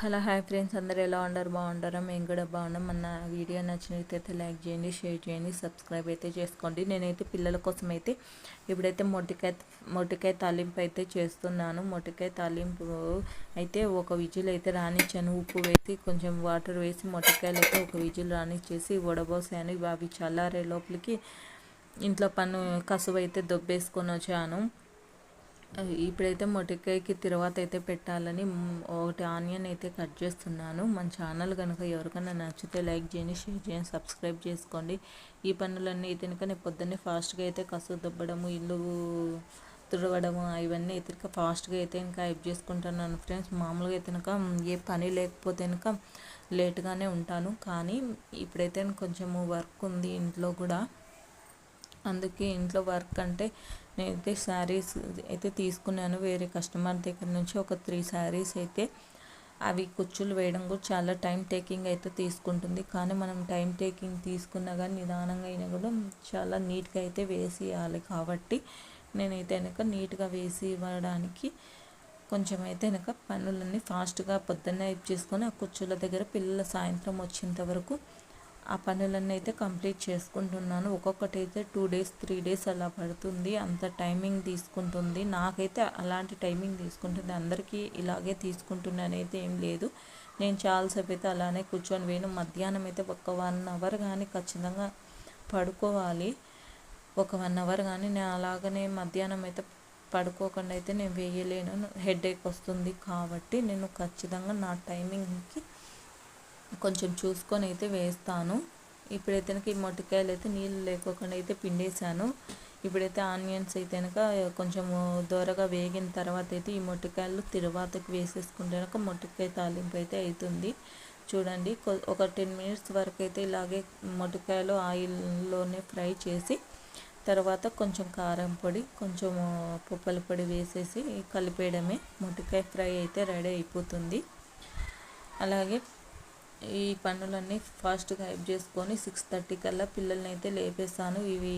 Hello hi friends, అందరూ ఎలా ఉండరు? బాగుంటారా? మేము కూడా బాగున్నాం. మన వీడియో నచ్చినట్లయితే లైక్ చేయండి, షేర్ చేయండి, సబ్స్క్రైబ్ అయితే చేసుకోండి. నేనైతే పిల్లల కోసం అయితే ఇప్పుడైతే మొట్టికాయ తాలింపు అయితే చేస్తున్నాను. మొట్టికాయ తాలింపు అయితే ఒక విజిల్ అయితే రానిచ్చాను. ఉప్పు వేసి కొంచెం వాటర్ వేసి మొట్టికాయలు అయితే ఒక విజిల్ రానిచ్చేసి వడబోసాను. అవి చల్లారే లోపలికి ఇంట్లో కసువు అయితే దొబ్బేసుకొని వచ్చాను. ఇప్పుడైతే మొటికాయకి తర్వాత అయితే పెట్టాలని ఒకటి ఆనియన్ అయితే కట్ చేస్తున్నాను. మన ఛానల్ కనుక ఎవరికైనా నచ్చితే లైక్ చేయండి, షేర్ చేయండి, సబ్స్క్రైబ్ చేసుకోండి. ఈ పనులన్నీ అయితే కనుక నేను పొద్దున్నే ఫాస్ట్గా అయితే కసువు దొబ్బడము, ఇల్లు తుడవడము ఇవన్నీ అయితే కనుక ఫాస్ట్గా అయితే ఇంకా హెల్ప్ చేసుకుంటున్నాను ఫ్రెండ్స్. మామూలుగా అయితే కనుక ఏ పని లేకపోతే కనుక లేట్గానే ఉంటాను, కానీ ఇప్పుడైతే కొంచెము వర్క్ ఉంది ఇంట్లో కూడా. అందుకే ఇంట్లో వర్క్ అంటే నేనైతే శారీస్ అయితే తీసుకున్నాను వేరే కస్టమర్ దగ్గర నుంచి. ఒక 3 శారీస్ అయితే అవి కుచ్చులు వేయడం కూడా చాలా టైం టేకింగ్ అయితే తీసుకుంటుంది. కానీ మనం టైం టేకింగ్ తీసుకున్నా కానీ నిదానంగా అయినా కూడా చాలా నీట్గా అయితే వేసి ఇవ్వాలి. కాబట్టి నేనైతే కనుక నీట్గా వేసి ఇవ్వడానికి కొంచెం అయితే కనుక పనులన్నీ ఫాస్ట్గా పొద్దున్నే చేసుకొని ఆ కుచ్చుల దగ్గర పిల్లల సాయంత్రం వచ్చేంత వరకు ఆ పనులన్నీ అయితే కంప్లీట్ చేసుకుంటున్నాను. ఒక్కొక్కటి అయితే 2 డేస్ 3 డేస్ అలా పడుతుంది, అంత టైమింగ్ తీసుకుంటుంది. నాకైతే అలాంటి టైమింగ్ తీసుకుంటుంది, అందరికీ ఇలాగే తీసుకుంటున్నాను అయితే ఏం లేదు. నేను చాలాసేపు అయితే అలానే కూర్చొని వేయను. మధ్యాహ్నం అయితే ఒక 1 అవర్ కానీ ఖచ్చితంగా పడుకోవాలి. ఒక 1 అవర్ కానీ నేను అలాగనే మధ్యాహ్నం అయితే పడుకోకుండా అయితే నేను వేయలేను, హెడేక్ వస్తుంది. కాబట్టి నేను ఖచ్చితంగా నా టైమింగ్కి కొంచెం చూసుకొని అయితే వేస్తాను. ఇప్పుడైతే ఈ మొట్టికాయలు అయితే నీళ్ళు లేకోకుండా అయితే పిండేశాను. ఇప్పుడైతే ఆనియన్స్ అయితే కనుక కొంచెం దోరగా వేగిన తర్వాత అయితే ఈ మొట్టికాయలు తిరువాతకి వేసేసుకుంటే కనుక మొట్టికాయ తాలింపు అయితే అవుతుంది. చూడండి, ఒక 10 మినిట్స్ వరకు అయితే ఇలాగే మొట్టికాయలు ఆయిల్లోనే ఫ్రై చేసి తర్వాత కొంచెం కారం పొడి, కొంచెం పుప్పల పొడి వేసేసి కలిపేయడమే. మొట్టికాయ ఫ్రై అయితే రెడీ అయిపోతుంది. అలాగే ఈ పనులన్నీ ఫాస్ట్గా హెల్ప్ చేసుకొని 6:30 కల్లా పిల్లల్ని అయితే లేపేస్తాను. ఇవి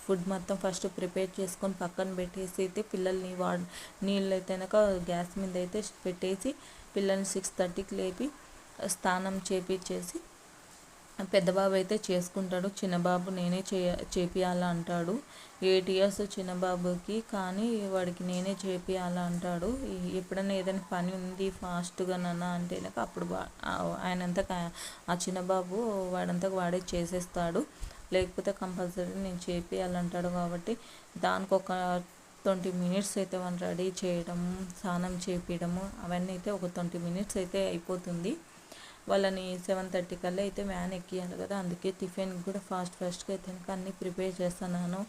ఫుడ్ మొత్తం ఫస్ట్ ప్రిపేర్ చేసుకొని పక్కన పెట్టేసి అయితే పిల్లల్ని నీళ్ళు అయితే కనుక గ్యాస్ మీద అయితే పెట్టేసి పిల్లల్ని 6:30కి లేపి స్నానం చేపించేసి పెద్ద బాబు అయితే చేసుకుంటాడు. చిన్నబాబు నేనే చేపియాలా అంటాడు. 8 ఇయర్స్ చిన్నబాబుకి, కానీ వాడికి నేనే చేపియాలా అంటాడు. ఎప్పుడైనా ఏదైనా పని ఉంది ఫాస్ట్గా నాన్న అంటే అప్పుడు ఆయనంతకు ఆ చిన్నబాబు వాడంతకు వాడే చేసేస్తాడు. లేకపోతే కంపల్సరీ నేను చేపియాలంటాడు. కాబట్టి దానికి ఒక 20 మినిట్స్ అయితే వాళ్ళు రెడీ చేయడము, స్నానం చేపించడము అవన్నీ అయితే ఒక 20 మినిట్స్ అయితే అయిపోతుంది. వాళ్ళని 7:30 కల్లా అయితే వ్యాన్ ఎక్కియాలి కదా, అందుకే టిఫిన్కి కూడా ఫాస్ట్గా అయితే అన్నీ ప్రిపేర్ చేస్తున్నాను.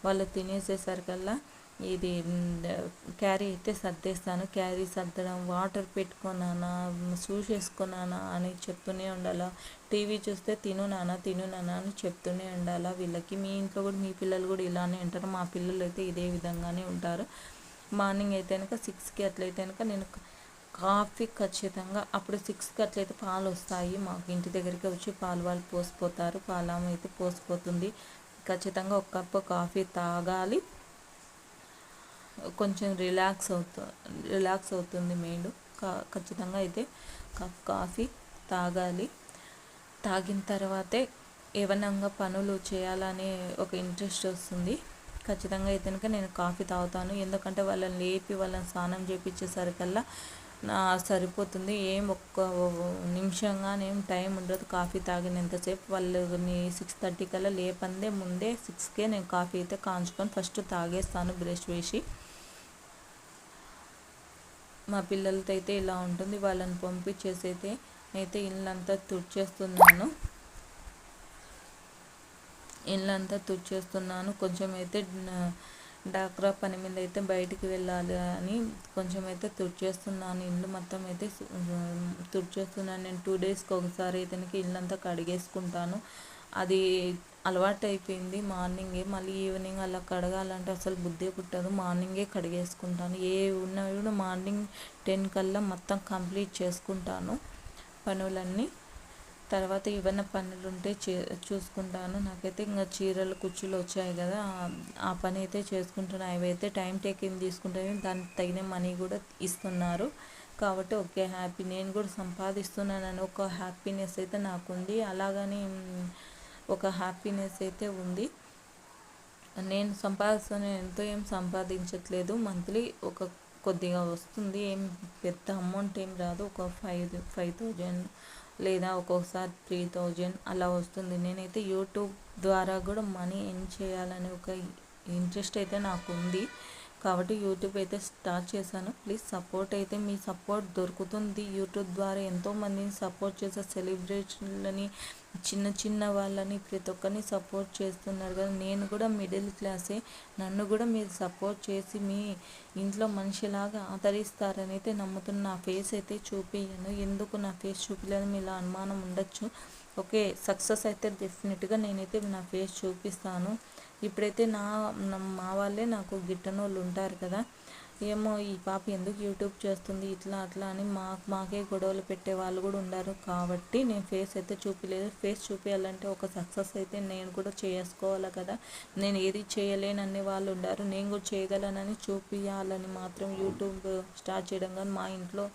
వాళ్ళు తినేసేసరికల్లా ఇది క్యారీ అయితే సర్దేస్తాను. క్యారీ సర్దడం, వాటర్ పెట్టుకున్నానా, షూస్ వేసుకున్నానా అని చెప్తూనే ఉండాలా. టీవీ చూస్తే తిను నాన్న అని చెప్తూనే ఉండాలా వీళ్ళకి. మీ ఇంట్లో కూడా మీ పిల్లలు కూడా ఇలానే ఉంటారు. మా పిల్లలు అయితే ఇదే విధంగానే ఉంటారు. మార్నింగ్ అయితే కనుక 6కి అట్లయితే కనుక నేను కాఫీ ఖచ్చితంగా, అప్పుడు 6కి అట్లయితే పాలు వస్తాయి మాకు ఇంటి దగ్గరికి వచ్చి వాళ్ళు పోసిపోతారు. పాలమ్మ అయితే పోసిపోతుంది. ఖచ్చితంగా ఒక కప్పు కాఫీ తాగాలి. కొంచెం రిలాక్స్ అవుతుంది మైండ్. ఖచ్చితంగా అయితే కప్ కాఫీ తాగాలి. తాగిన తర్వాతే ఏమన్నా పనులు చేయాలని ఒక ఇంట్రెస్ట్ వస్తుంది. ఖచ్చితంగా అయితే కనుక నేను కాఫీ తాగుతాను. ఎందుకంటే వాళ్ళని లేపి వాళ్ళని స్నానం చేయించేసరికల్లా సరిపోతుంది. ఒక్క నిమిషంగా టైం ఉండదు కాఫీ తాగినంతసేపు. వాళ్ళని 6:30 కల్లా లేపందే ముందే 6కే నేను కాఫీ అయితే కాంచుకొని ఫస్ట్ తాగేస్తాను బ్రష్ వేసి. మా పిల్లలతో అయితే ఇలా ఉంటుంది. వాళ్ళని పంపించేసి అయితే ఇల్లంతా తుడిచేస్తున్నాను. కొంచెం అయితే డాక్రా పని మీద అయితే బయటికి వెళ్ళాలి అని కొంచెం అయితే తుడిచేస్తున్నాను. ఇల్లు మొత్తం అయితే తుడిచేస్తున్నాను. నేను 2 డేస్కి ఒకసారి అయితే ఇల్లంతా కడిగేసుకుంటాను. అది అలవాటు అయిపోయింది. మార్నింగే మళ్ళీ ఈవినింగ్ అలా కడగాలంటే అసలు బుద్ధి పుట్టదు. మార్నింగే కడిగేసుకుంటాను. ఉన్నా కూడా మార్నింగ్ 10 కల్లా మొత్తం కంప్లీట్ చేసుకుంటాను పనులన్నీ. తర్వాత ఏమైనా పనులు ఉంటే చూసుకుంటాను. నాకైతే ఇంకా చీరలు కుచ్చులు వచ్చాయి కదా, ఆ పని అయితే చేసుకుంటున్నాను. అవైతే టైం టేకింగ్ తీసుకుంటే దానికి తగిన మనీ కూడా ఇస్తున్నారు. కాబట్టి ఓకే హ్యాపీ, నేను కూడా సంపాదిస్తున్నానని ఒక హ్యాపీనెస్ అయితే నాకుంది. అలాగని ఒక హ్యాపీనెస్ అయితే ఉంది. నేను సంపాదిస్తాను, ఎంతో ఏం సంపాదించట్లేదు, మంత్లీ ఒక కొద్దిగా వస్తుంది, ఏం పెద్ద అమౌంట్ ఏం రాదు, ఒక 5,000 లేదా ఒక్కొక్కసారి 3,000 అలా వస్తుంది. నేనైతే యూట్యూబ్ ద్వారా కూడా మనీ ఎర్న్ చేయాలనే ఒక ఇంట్రెస్ట్ అయితే నాకు ఉంది. కాబట్టి యూట్యూబ్ అయితే స్టార్ట్ చేశాను. ప్లీజ్ సపోర్ట్ అయితే, మీ సపోర్ట్ దొరుకుతుంది యూట్యూబ్ ద్వారా. ఎంతోమందిని సపోర్ట్ చేసే సెలబ్రిటీలని, చిన్న చిన్న వాళ్ళని, ప్రతి ఒక్కరిని సపోర్ట్ చేస్తున్నారు కదా. నేను కూడా మిడిల్ క్లాసే, నన్ను కూడా మీరు సపోర్ట్ చేసి మీ ఇంట్లో మనిషిలాగా ఆదరిస్తారని అయితే నమ్ముతున్న. నా ఫేస్ అయితే చూపించను, ఎందుకు నా ఫేస్ చూపించలేదు మీలో అనుమానం ఉండొచ్చు. ఓకే, సక్సెస్ అయితే డెఫినెట్గా నేనైతే నా ఫేస్ చూపిస్తాను. ఇప్పుడైతే మా వాళ్ళే నాకు గిట్టనోళ్ళు ఉంటారు కదా, ఏమో ఈ పాప ఎందుకు యూట్యూబ్ చేస్తుంది ఇట్లా అట్లా అని మాకే గొడవలు పెట్టే వాళ్ళు కూడా ఉన్నారు. కాబట్టి నేను ఫేస్ అయితే చూపించలేదు. ఫేస్ చూపించాలంటే ఒక సక్సెస్ అయితే నేను కూడా చేసుకోవాలి కదా. నేను ఏది చేయలేననే వాళ్ళు ఉన్నారు, నేను కూడా చేయగలనని చూపించాలని మాత్రం యూట్యూబ్ స్టార్ట్ చేయడం. కానీ మా ఇంట్లో